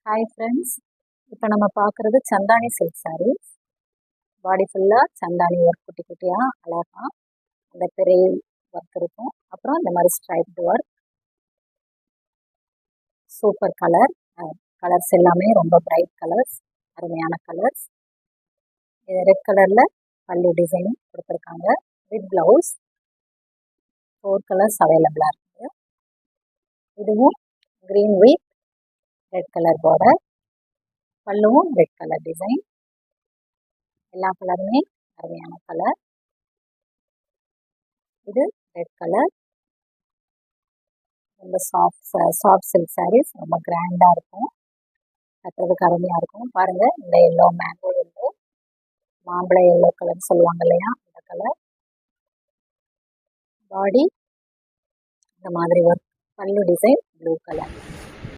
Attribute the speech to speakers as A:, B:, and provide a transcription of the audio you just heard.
A: Hi friends, இப்போ நம்ம பார்க்குறது சந்தானி சில்க் சாரீஸ். பாடி ஃபுல்லாக சந்தானி ஒர்க் குட்டி குட்டியாக அழகாக அந்த பெரிய ஒர்க் இருக்கும். அப்புறம் இந்த மாதிரி ஸ்ட்ரைப்டு ஒர்க், சூப்பர் கலர்ஸ் எல்லாமே ரொம்ப பிரைட் கலர்ஸ், அருமையான கலர்ஸ். இது ரெட் கலரில் பல்லு டிசைன் கொடுத்துருக்காங்க வித் ப்ளவுஸ். 4 கலர்ஸ் அவைலபிளாக இருக்குது. இதுவும் green with red colour border, பல்லுவும் ரெட் கலர் டிசைன். எல்லா கலருமே அருமையான கலர். இது ரெட் கலர், ரொம்ப சாஃப்ட் சில்க் சாரீஸ், ரொம்ப கிராண்டாக இருக்கும், கட்டுறதுக்கு அருமையாக இருக்கும். பாருங்கள், இந்த எல்லோ மேங்கோ எல்லோ, மாம்பழ எல்லோ கலர் சொல்லுவாங்க இல்லையா, இந்த கலர். பாடி இந்த மாதிரி ஒர்க், பல்லு டிசைன் ப்ளூ கலர்.